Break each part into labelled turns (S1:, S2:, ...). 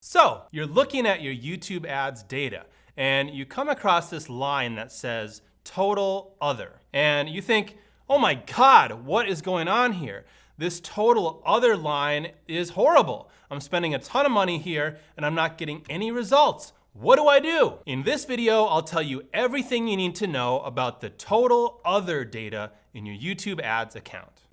S1: So you're looking at your YouTube ads data and you come across this line that says total other. And you think, oh my God, what is going on here? This total other line is horrible. I'm spending a ton of money here and I'm not getting any results. What do I do? In this video, I'll tell you everything you need to know about the total other data in your YouTube ads account.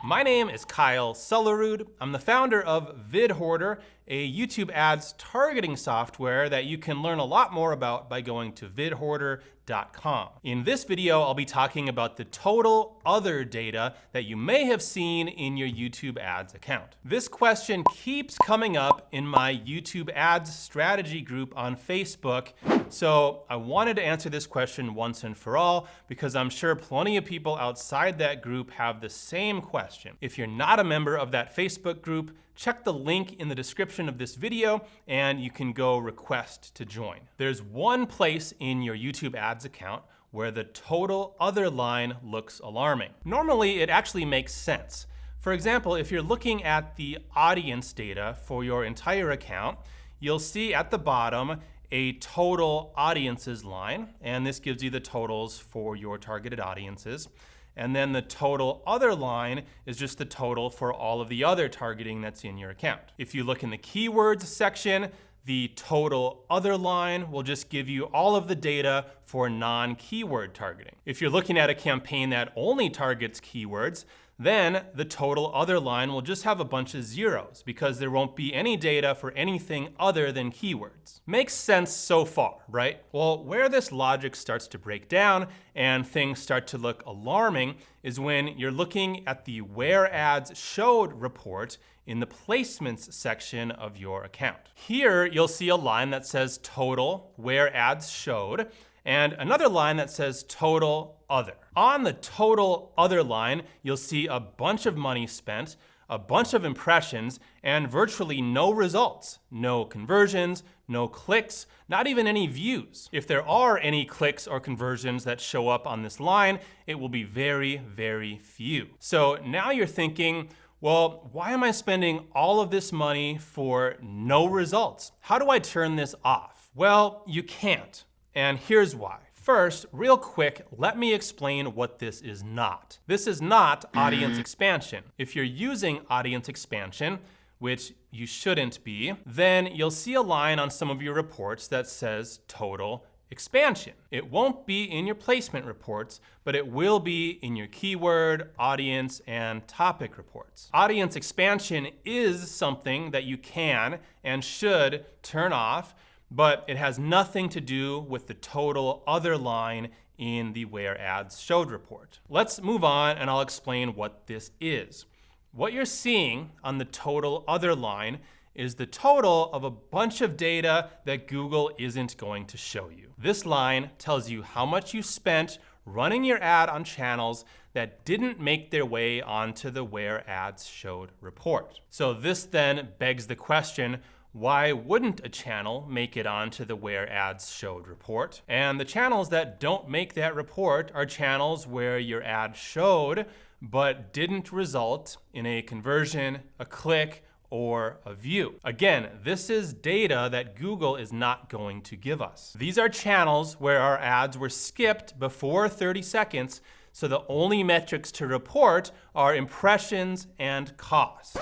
S1: My name is Kyle Sulerud. I'm the founder of Vid Hoarder, a YouTube ads targeting software that you can learn a lot more about by going to vidhoarder.com. In this video, I'll be talking about the total other data that you may have seen in your YouTube ads account. This question keeps coming up in my YouTube ads strategy group on Facebook, so I wanted to answer this question once and for all because I'm sure plenty of people outside that group have the same question. If you're not a member of that Facebook group, check the link in the description of this video and you can go request to join. There's one place in your YouTube ads account where the total other line looks alarming. Normally, it actually makes sense. For example, if you're looking at the audience data for your entire account, you'll see at the bottom a total audiences line, and this gives you the totals for your targeted audiences. And then the total other line is just the total for all of the other targeting that's in your account. If you look in the keywords section, the total other line will just give you all of the data for non-keyword targeting. If you're looking at a campaign that only targets keywords, then the total other line will just have a bunch of zeros because there won't be any data for anything other than keywords. Makes sense so far, right? Well, where this logic starts to break down and things start to look alarming is when you're looking at the Where Ads Showed report in the placements section of your account. Here, you'll see a line that says total Where Ads Showed, and another line that says total other. On the total other line, you'll see a bunch of money spent, a bunch of impressions, and virtually no results. No conversions, no clicks, not even any views. If there are any clicks or conversions that show up on this line, it will be very, very few. So now you're thinking, well, why am I spending all of this money for no results? How do I turn this off? Well, you can't. And here's why. First, real quick, let me explain what this is not. This is not audience expansion. If you're using audience expansion, which you shouldn't be, then you'll see a line on some of your reports that says total expansion. It won't be in your placement reports, but it will be in your keyword, audience, and topic reports. Audience expansion is something that you can and should turn off, but it has nothing to do with the total other line in the Where Ads Showed report. Let's move on and I'll explain what this is. What you're seeing on the total other line is the total of a bunch of data that Google isn't going to show you. This line tells you how much you spent running your ad on channels that didn't make their way onto the Where Ads Showed report. So this then begs the question, why wouldn't a channel make it onto the Where Ads Showed report? And the channels that don't make that report are channels where your ad showed but didn't result in a conversion, a click, or a view. Again, this is data that Google is not going to give us. These are channels where our ads were skipped before 30 seconds, so the only metrics to report are impressions and costs.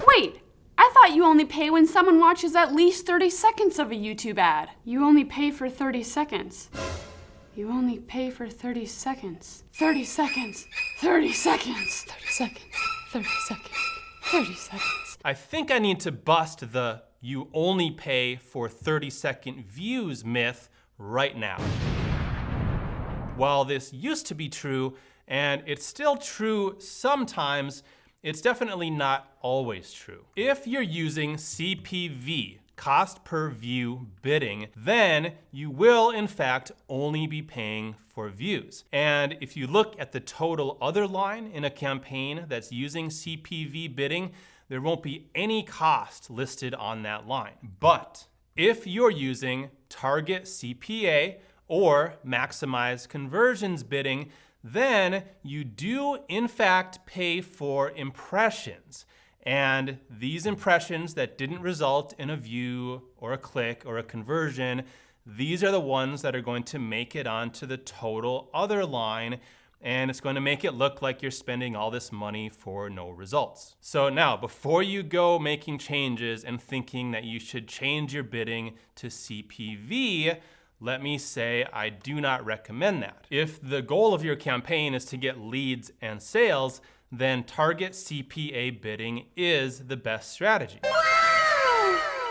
S2: Wait! I thought you only pay when someone watches at least 30 seconds of a YouTube ad. You only pay for 30 seconds. You only pay for 30 seconds. 30 seconds. 30 seconds. 30 seconds. 30 seconds. 30 seconds.
S1: I think I need to bust the you only pay for 30-second views myth right now. While this used to be true, and it's still true sometimes, it's definitely not always true. If you're using CPV, cost per view bidding, then you will in fact only be paying for views. And if you look at the total other line in a campaign that's using CPV bidding, there won't be any cost listed on that line. But if you're using target CPA or maximize conversions bidding, then you do in fact pay for impressions. And these impressions that didn't result in a view or a click or a conversion, these are the ones that are going to make it onto the total other line, and it's going to make it look like you're spending all this money for no results. So now, before you go making changes and thinking that you should change your bidding to CPV, let me say I do not recommend that. If the goal of your campaign is to get leads and sales, then target CPA bidding is the best strategy.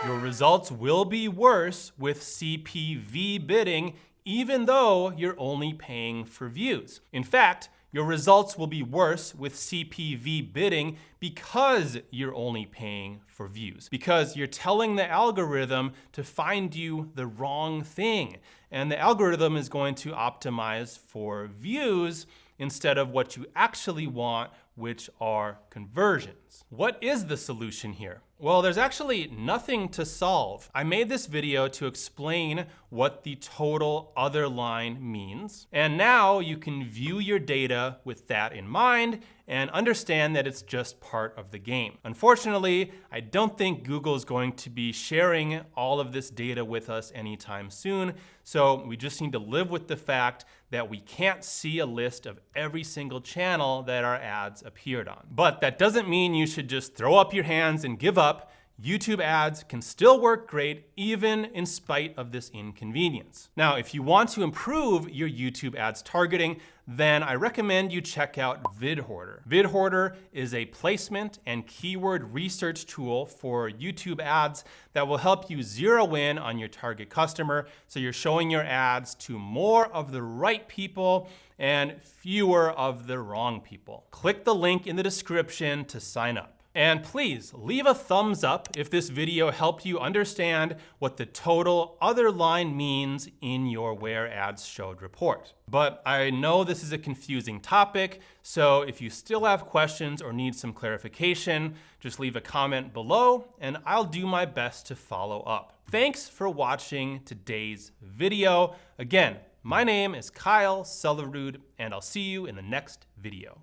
S1: Your results will be worse with CPV bidding, even though you're only paying for views. In fact, your results will be worse with CPV bidding because you're only paying for views, because you're telling the algorithm to find you the wrong thing. And the algorithm is going to optimize for views instead of what you actually want, which are conversions. What is the solution here? Well, there's actually nothing to solve. I made this video to explain what the total other line means. And now you can view your data with that in mind and understand that it's just part of the game. Unfortunately, I don't think Google is going to be sharing all of this data with us anytime soon. So we just need to live with the fact that we can't see a list of every single channel that our ads appeared on. But that doesn't mean you should just throw up your hands and give up. YouTube ads can still work great even in spite of this inconvenience. Now, if you want to improve your YouTube ads targeting, then I recommend you check out Vid Hoarder. Vid Hoarder is a placement and keyword research tool for YouTube ads that will help you zero in on your target customer so you're showing your ads to more of the right people and fewer of the wrong people. Click the link in the description to sign up. And please leave a thumbs up if this video helped you understand what the total other line means in your Where Ads Showed report. But I know this is a confusing topic, so if you still have questions or need some clarification, just leave a comment below and I'll do my best to follow up. Thanks for watching today's video. Again, my name is Kyle Sulerud and I'll see you in the next video.